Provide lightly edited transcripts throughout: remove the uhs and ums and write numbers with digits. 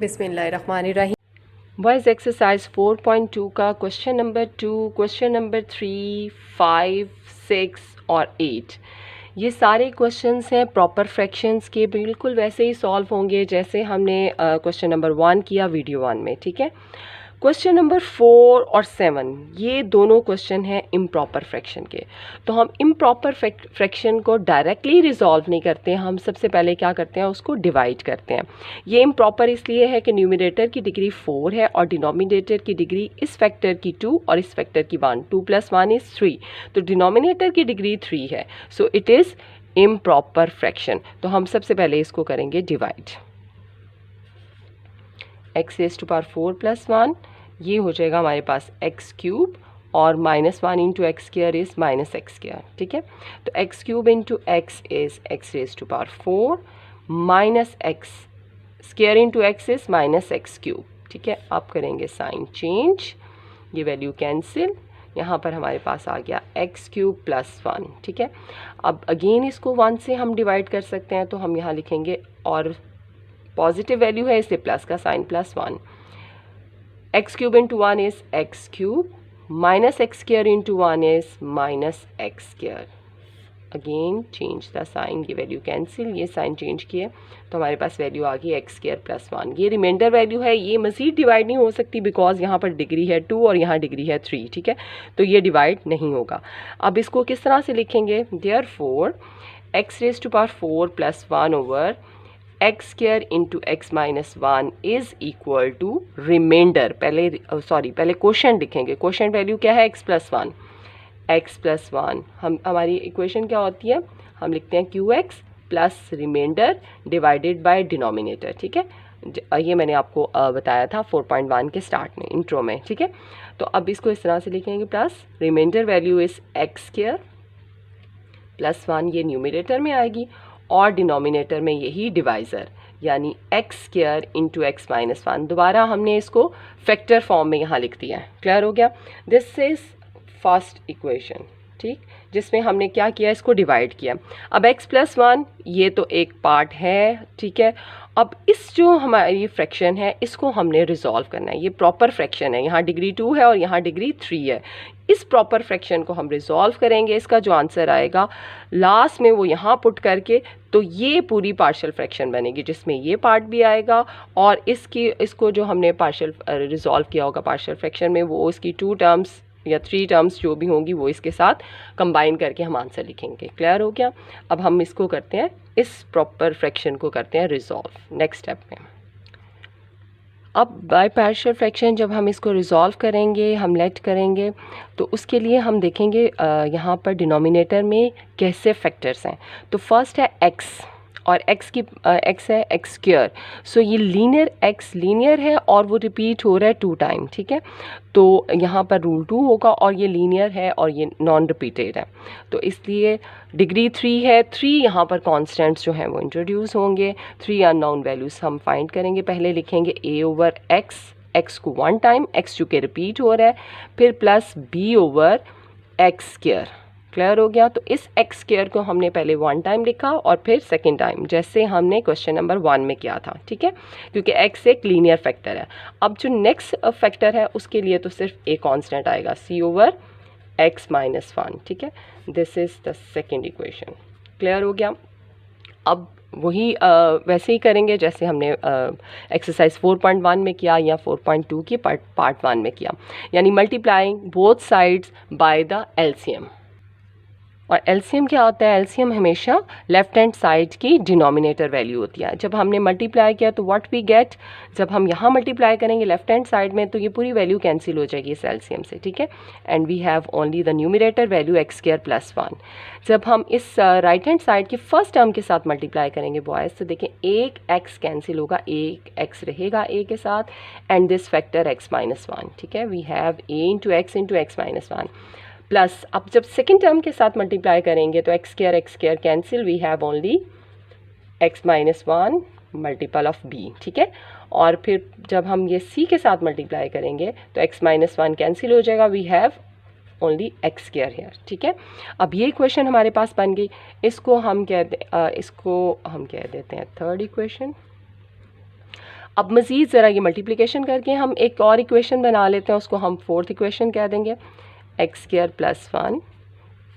बिस्मिल्लाहिर्रहमानिर्रहीम। Boys exercise 4.2 का question number 2, question number 3, 5, 6 और 8 ये सारे क्वेश्चंस हैं प्रॉपर फ्रैक्शंस के, बिल्कुल वैसे ही सॉल्व होंगे जैसे हमने क्वेश्चन नंबर 1 किया वीडियो 1 में। ठीक है, क्वेश्चन नंबर 4 और 7 ये दोनों क्वेश्चन हैं इम्प्रॉपर फ्रैक्शन के। तो हम इम्प्रॉपर फ्रैक्शन को डायरेक्टली रिजॉल्व नहीं करते हैं, हम सबसे पहले क्या करते हैं, उसको डिवाइड करते हैं। ये इम्प्रॉपर इसलिए है कि न्यूमरेटर की डिग्री 4 है और डिनोमिनेटर की डिग्री इस फैक्टर की 2 और इस फैक्टर की 1, 2 + 1 = 3, तो डिनोमिनेटर की डिग्री 3 है, so it is improper fraction. तो हम सबसे पहले इसको करेंगे डिवाइड। x⁴ + 1 ये हो जाएगा हमारे पास x³ और -1 × x² इज़ -x²। ठीक है, तो x³ × x is x⁴ minus x² × x is -x³। ठीक है, अब करेंगे साइन चेंज, ये वैल्यू कैंसिल, यहाँ पर हमारे पास आ गया x³ + 1। ठीक है, अब अगेन इसको 1 से हम डिवाइड कर सकते हैं, तो हम यहाँ लिखेंगे, और पॉजिटिव वैल्यू है इसलिए प्लस का sign +1, x³ × 1 is x³ minus x² × 1 is -x²। Again change the sign, ये वैल्यू कैंसिल, ये साइन चेंज किए तो हमारे पास वैल्यू आ गई x² + 1। ये रिमाइंडर वैल्यू है, ये मज़ीद डिवाइड नहीं हो सकती बिकॉज यहाँ पर डिग्री है 2 और यहाँ डिग्री है 3। ठीक है, तो ये डिवाइड नहीं होगा। अब इसको किस तरह से लिखेंगे, therefore x⁴ + 1 over x² × x - 1 is equal to remainder, पहले क्वोशंट लिखेंगे। क्वोशंट वैल्यू क्या है, x + 1। हमारी इक्वेशन क्या होती है, हम लिखते हैं qx plus remainder divided by denominator. ठीक है, ये मैंने आपको बताया था 4.1 के स्टार्ट में, इंट्रो में। ठीक है, तो अब इसको इस तरह से लिखेंगे, plus remainder value is x² + 1, ये न्यूमरेटर में आएगी और डिनोमिनेटर में यही डिवाइज़र यानी x² × x - 1। दोबारा हमने इसको फैक्टर फॉर्म में यहाँ लिख दिया है। क्लियर हो गया, दिस इज़ फर्स्ट इक्वेशन। ठीक, जिसमें हमने क्या किया, इसको डिवाइड किया। अब x + 1 ये तो एक पार्ट है। ठीक है, अब इस जो हमारी फ्रैक्शन है इसको हमने रिजॉल्व करना है। ये प्रॉपर फ्रैक्शन है, यहाँ डिग्री 2 है और यहाँ डिग्री 3 है। इस प्रॉपर फ्रैक्शन को हम रिजॉल्व करेंगे, इसका जो आंसर आएगा लास्ट में वो यहाँ पुट करके, तो ये पूरी पार्शियल फ्रैक्शन बनेगी जिसमें ये पार्ट भी आएगा और इसको जो हमने पार्शियल रिजॉल्व किया होगा पार्शियल फ्रैक्शन में, वो इसकी 2 टर्म्स या 3 टर्म्स जो भी होंगी वो इसके साथ कंबाइन करके हम आंसर लिखेंगे। क्लियर हो गया, अब हम इसको करते हैं, इस प्रॉपर फ्रैक्शन को करते हैं रिजॉल्व नेक्स्ट स्टेप में। अब बाय पार्शियल फ्रैक्शन जब हम इसको रिजॉल्व करेंगे, हम लेट करेंगे, तो उसके लिए हम देखेंगे यहाँ पर डिनोमिनेटर में कैसे फैक्टर्स हैं। तो फर्स्ट है x, और x है x², सो ये लीनियर x लीनियर है और वो रिपीट हो रहा है 2 टाइम। ठीक है, तो यहाँ पर रूल 2 होगा और ये लीनियर है और ये नॉन रिपीटेड है, तो इसलिए डिग्री 3 है। 3 यहाँ पर कॉन्स्टेंट्स जो हैं वो इंट्रोड्यूस होंगे। 3 अननोन वैल्यूज़ हम फाइंड करेंगे। पहले लिखेंगे a/x को 1 टाइम, x चूँकि रिपीट हो रहा है, फिर प्लस b/x²। क्लियर हो गया, तो इस x² को हमने पहले 1 टाइम लिखा और फिर सेकेंड टाइम, जैसे हमने क्वेश्चन नंबर 1 में किया था। ठीक है, क्योंकि x एक लीनियर फैक्टर है। अब जो नेक्स्ट फैक्टर है उसके लिए तो सिर्फ एक कांस्टेंट आएगा, c/x - 1। ठीक है, this is the second equation. Clear हो गया, अब वही वैसे ही करेंगे जैसे हमने एक्सरसाइज 4.1 में किया या 4.2 की पार्ट 1 में किया, यानी multiplying both sides by the LCM. और एलसीएम क्या होता है, एलसीएम हमेशा लेफ्ट हैंड साइड की डिनोमिनेटर वैल्यू होती है। जब हमने मल्टीप्लाई किया तो व्हाट वी गेट, जब हम यहाँ मल्टीप्लाई करेंगे लेफ्ट हैंड साइड में तो ये पूरी वैल्यू कैंसिल हो जाएगी इस एलसीएम से। ठीक है, and we have only the numerator value x² + 1। जब हम इस राइट हैंड साइड के फर्स्ट टर्म के साथ मल्टीप्लाई करेंगे बॉयज़, तो देखें एक x कैंसिल होगा, एक x रहेगा a के साथ, एंड दिस फैक्टर x - 1। ठीक है, we have a × x × x - 1 plus, अब जब सेकेंड टर्म के साथ मल्टीप्लाई करेंगे तो x² cancel, we have only x - 1 multiple of b। ठीक है, और फिर जब हम ये c के साथ मल्टीप्लाई करेंगे तो x - 1 कैंसिल हो जाएगा, we have only x² hair. ठीक है, अब ये इक्वेशन हमारे पास बन गई। इसको हम कह देते हैं थर्ड इक्वेशन। अब मज़ीद ज़रा ये मल्टीप्लिकेशन करके हम एक और इक्वेशन बना लेते हैं, उसको हम फोर्थ इक्वेशन कह देंगे। एक्स स्क्वायर प्लस 1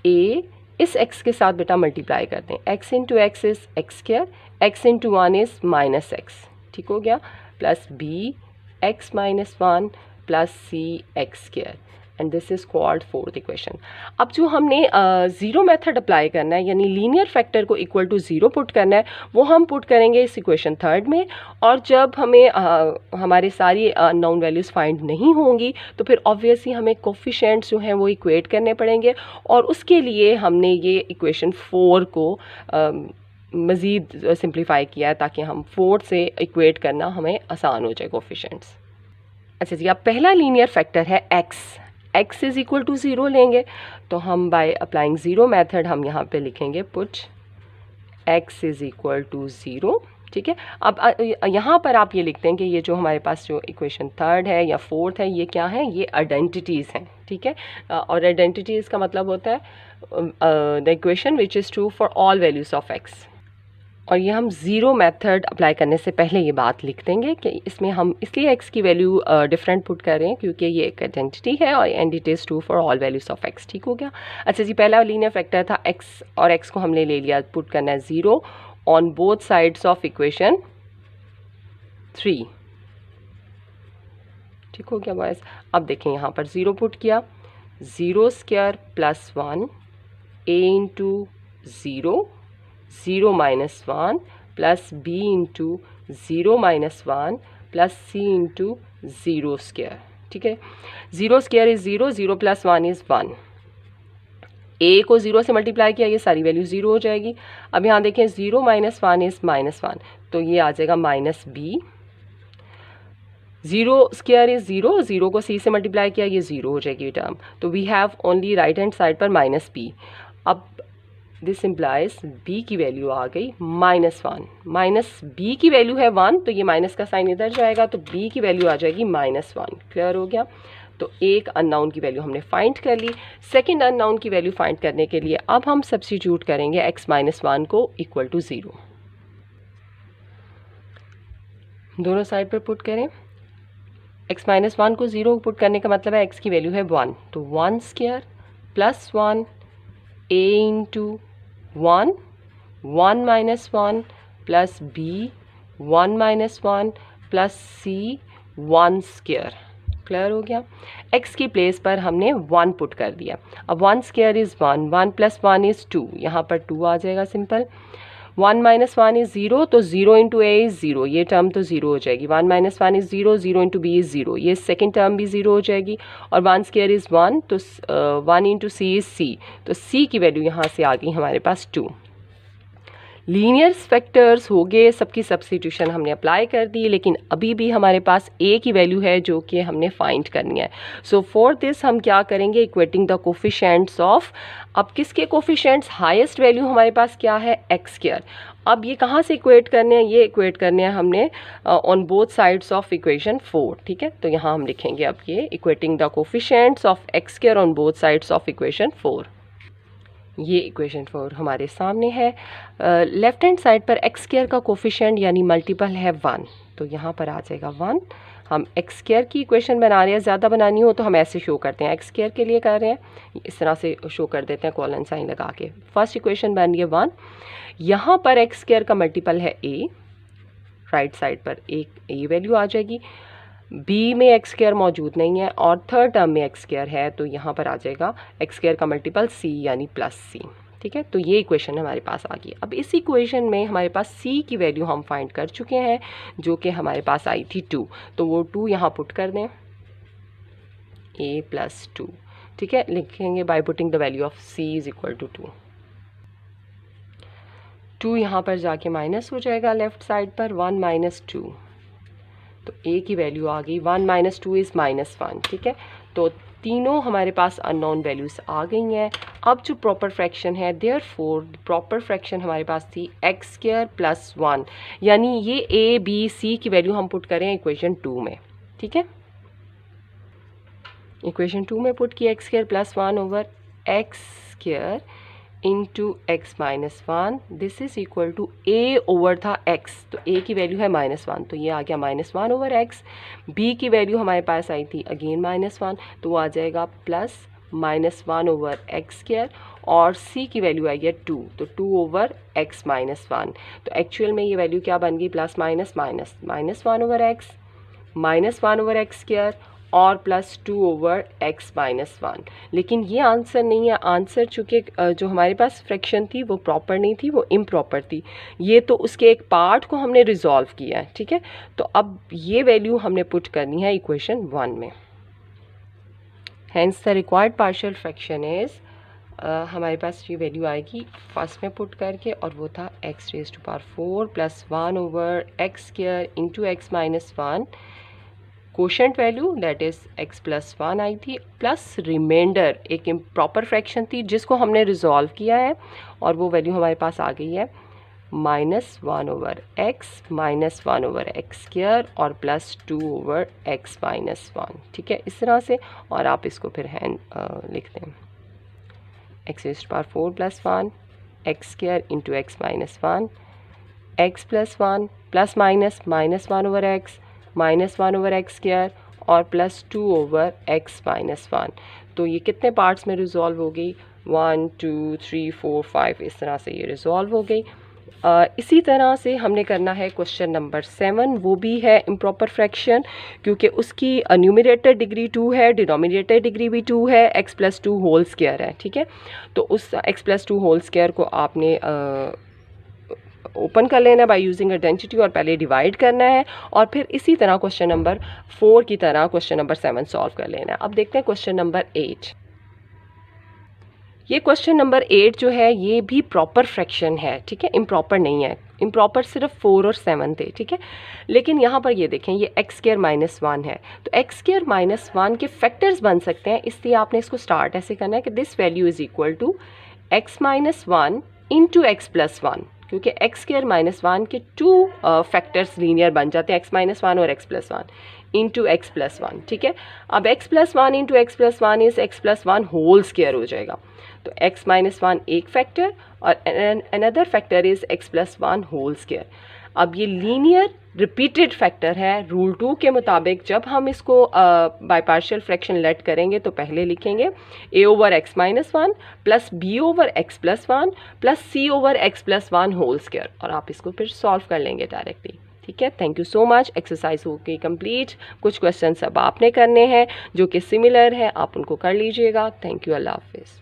ए, इस x के साथ बेटा मल्टीप्लाई करते हैं। x into x is x square, x into 1 is minus x, ठीक हो गया, plus B x minus 1 plus C x square, and this is called fourth equation. अब जो हमने ज़ीरो मेथड अप्लाई करना है, यानी लीनियर फैक्टर को इक्वल टू ज़ीरो पुट करना है, वो हम पुट करेंगे इस इक्वेशन थर्ड में। और जब हमें हमारे सारी अननोन वैल्यूज़ फाइंड नहीं होंगी तो फिर ऑब्वियसली हमें कोफिशिएंट्स जो हैं वो इक्वेट करने पड़ेंगे, और उसके लिए हमने ये इक्वेशन 4 को मज़ीद सिंप्लीफाई किया है ताकि हम 4 से इक्वेट करना हमें आसान हो जाए कोफिशिएंट्स। अच्छा जी, अब पहला लीनियर फैक्टर है x is equal to zero लेंगे, तो हम बाय अप्लाइंग ज़ीरो मेथड हम यहाँ पे लिखेंगे put x is equal to zero, ठीक है। अब यहाँ पर आप ये लिखते हैं कि ये जो हमारे पास जो इक्वेशन थर्ड है या फोर्थ है, ये क्या है, ये आइडेंटिटीज़ हैं, ठीक है। और आइडेंटिटीज़ का मतलब होता है the equation which is true for all values of x। और ये हम ज़ीरो मेथड अप्लाई करने से पहले ये बात लिख देंगे कि इसमें हम इसलिए x की वैल्यू डिफरेंट पुट कर रहे हैं क्योंकि ये एक आइडेंटिटी है और and it is true for all values of x, ठीक हो गया। अच्छा जी, पहला लीनियर फैक्टर था x, और x को हमने ले लिया, पुट करना है zero on both sides of equation 3, ठीक हो गया बॉयज़। अब देखें यहाँ पर ज़ीरो पुट किया, zero square plus 1 a into zero, zero minus 1 plus B into zero minus 1 plus C into zero square, ठीक है। Zero square is zero, zero plus 1 is 1, A को ज़ीरो से मल्टीप्लाई किया, ये सारी वैल्यू ज़ीरो हो जाएगी। अब यहाँ देखें ज़ीरो माइनस 1 इज़ माइनस 1, तो ये आ जाएगा minus B. Zero square is zero, zero को सी से मल्टीप्लाई किया, ये ज़ीरो हो जाएगी टर्म, तो we have only right hand side पर माइनस बी। अब दिस इम्प्लाइज b की वैल्यू आ गई माइनस 1, माइनस b की वैल्यू है 1, तो ये माइनस का साइन इधर जाएगा, तो b की वैल्यू आ जाएगी माइनस 1। क्लियर हो गया। तो एक अननाउन की वैल्यू हमने फाइंड कर ली। सेकंड अननाउन की वैल्यू फाइंड करने के लिए अब हम सब्स्टिट्यूट करेंगे x माइनस 1 को इक्वल टू ज़ीरो, दोनों साइड पर पुट करें। x माइनस 1 को ज़ीरो पुट करने का मतलब है x की वैल्यू है 1, तो 1 square plus 1 a into 1, 1 minus 1 plus b 1 minus 1 plus c 1 square. Clear हो गया। x की प्लेस पर हमने 1 पुट कर दिया। अब 1 स्क्वायर इज़ 1, 1 प्लस 1 इज़ 2, यहाँ पर 2 आ जाएगा सिंपल। 1 माइनस 1 इज़ 0, तो 0 इंटू ए इज़ 0, ये टर्म तो 0 हो जाएगी। 1 minus 1 is 0, 0 into B is 0, ये सेकंड टर्म भी 0 हो जाएगी। और 1 स्क्वायर इज़ 1, तो 1 इंटू सी इज़ सी, तो सी की वैल्यू यहाँ से आ गई हमारे पास 2। लीनियर फैक्टर्स हो गए, सबकी सब्स्टिट्यूशन हमने अप्लाई कर दी, लेकिन अभी भी हमारे पास a की वैल्यू है जो कि हमने फाइंड करनी है। सो फॉर दिस हम क्या करेंगे, इक्वेटिंग द कोफिशिएंट्स ऑफ, अब किसके कोफिशिएंट्स, हाईएस्ट वैल्यू हमारे पास क्या है, एक्स स्क्वायर। अब ये कहाँ से इक्वेट करने हैं, ये इक्वेट करने हैं हमने on both sides of equation 4, ठीक है। तो यहाँ हम लिखेंगे अब ये equating the coefficients of x square on both sides of equation 4। ये इक्वेशन 4 हमारे सामने है। लेफ्ट हैंड साइड पर एक्स स्क्वायर का कोफिशिएंट यानी मल्टीपल है 1, तो यहाँ पर आ जाएगा 1। हम एक्स स्क्वायर की इक्वेशन बना रहे हैं, ज़्यादा बनानी हो तो हम ऐसे शो करते हैं, एक्स स्क्वायर के लिए कर रहे हैं इस तरह से शो कर देते हैं कॉलन साइन लगा के। फर्स्ट इक्वेशन बन रही है 1, यहाँ पर एक्स स्क्वायर का मल्टीपल है a, राइट साइड पर एक a वैल्यू आ जाएगी, b में एक्स स्क्वायर मौजूद नहीं है और थर्ड टर्म में एक्स स्क्वायर है, तो यहाँ पर आ जाएगा एक्स स्क्वायर का मल्टीपल c यानी प्लस c, ठीक है। तो ये इक्वेशन हमारे पास आ गई। अब इस इक्वेशन में हमारे पास c की वैल्यू हम फाइंड कर चुके हैं जो कि हमारे पास आई थी 2, तो वो 2 यहाँ पुट कर दें, a प्लस 2, ठीक है। लिखेंगे by putting the value of c is equal to 2। 2 यहाँ पर जाके माइनस हो जाएगा लेफ्ट साइड पर, 1 माइनस 2, तो a की वैल्यू आ गई 1 माइनस 2 इज़ माइनस 1, ठीक है। तो तीनों हमारे पास अननोन वैल्यूज़ आ गई हैं। अब जो प्रॉपर फ्रैक्शन है, देयरफॉर प्रॉपर फ्रैक्शन हमारे पास थी एक्स स्क्वायर प्लस 1, यानी ये a b c की वैल्यू हम पुट करें इक्वेशन 2 में, ठीक है। इक्वेशन 2 में पुट किया x square plus 1 over x square into x minus one, this is equal to A over था एक्स, तो ए की वैल्यू है -1 तो ये आ गया -1 ओवर एक्स। बी की वैल्यू हमारे पास आई थी अगेन -1 तो वो आ जाएगा प्लस -1 ओवर एक्स स्क्वायर, और सी की वैल्यू आई है 2 तो 2 ओवर एक्स माइनस 1। तो एक्चुअल में ये वैल्यू क्या बन गई, plus minus minus -1 over x -1 over x square और प्लस 2 ओवर एक्स माइनस 1। लेकिन ये आंसर नहीं है, आंसर चूँकि जो हमारे पास फ्रैक्शन थी वो प्रॉपर नहीं थी, वो इम्प्रॉपर थी। ये तो उसके एक पार्ट को हमने रिजॉल्व किया है, ठीक है। तो अब ये वैल्यू हमने पुट करनी है इक्वेशन 1 में। Hence the required partial fraction is, हमारे पास ये वैल्यू आएगी फर्स्ट में पुट करके, और वो था x raise to power 4 plus 1 over x square into x minus 1, quotient value that is x plus 1 आई थी, प्लस रिमाइंडर एक इम्प्रॉपर फ्रैक्शन थी जिसको हमने रिजॉल्व किया है, और वो वैल्यू हमारे पास आ गई है -1 over x minus 1 over x square और प्लस 2 ओवर एक्स माइनस 1, ठीक है, इस तरह से। और आप इसको फिर हैंड लिख दें, x raise to power 4 plus 1 x square into x minus 1, x plus 1 plus minus -1 over x -1 over x square और प्लस 2 ओवर एक्स माइनस 1। तो ये कितने पार्ट्स में रिजॉल्व हो गई, 1 2 3 4 5, इस तरह से ये रिजॉल्व हो गई। इसी तरह से हमने करना है क्वेश्चन नंबर 7, वो भी है इम्प्रॉपर फ्रैक्शन, क्योंकि उसकी न्यूमरेटर डिग्री 2 है, डिनोमिनेटर डिग्री भी 2 है, x प्लस 2 होल स्क्वायर है, ठीक है। तो उस x प्लस 2 होल स्क्वायर को आपने ओपन कर लेना है बाय यूजिंग आइडेंटिटी, और पहले डिवाइड करना है, और फिर इसी तरह क्वेश्चन नंबर 4 की तरह क्वेश्चन नंबर 7 सॉल्व कर लेना है। अब देखते हैं क्वेश्चन नंबर 8। ये क्वेश्चन नंबर 8 जो है ये भी प्रॉपर फ्रैक्शन है, ठीक है, इम्प्रॉपर नहीं है। इम्प्रॉपर सिर्फ 4 और 7 थे, ठीक है। लेकिन यहाँ पर ये देखें, ये एक्स स्क्वायर माइनस 1 है, तो एक्स स्क्वायर माइनस 1 के फैक्टर्स बन सकते हैं, इसलिए आपने इसको स्टार्ट ऐसे करना है कि this value is equal to x minus 1 into x plus 1, क्योंकि एक्स स्क्वायर माइनस 1 के 2 फैक्टर्स लीनियर बन जाते हैं, एक्स माइनस 1 और x plus 1 into x plus 1, ठीक है। अब x plus 1 into x plus 1 is x plus 1 whole square हो जाएगा, तो x माइनस 1 एक फैक्टर और another factor is x plus 1 whole square. अब ये लीनियर रिपीटेड फैक्टर है, रूल 2 के मुताबिक जब हम इसको बाय पार्शियल फ्रैक्शन लेट करेंगे तो पहले लिखेंगे a over x minus 1 plus b over x plus 1 plus c over x plus 1 whole square, और आप इसको फिर सॉल्व कर लेंगे डायरेक्टली, ठीक है। Thank you so much. Exercise हो गई कंप्लीट। कुछ क्वेश्चन अब आपने करने हैं जो कि सिमिलर है, आप उनको कर लीजिएगा। थैंक यू, अल्लाह हाफिज़।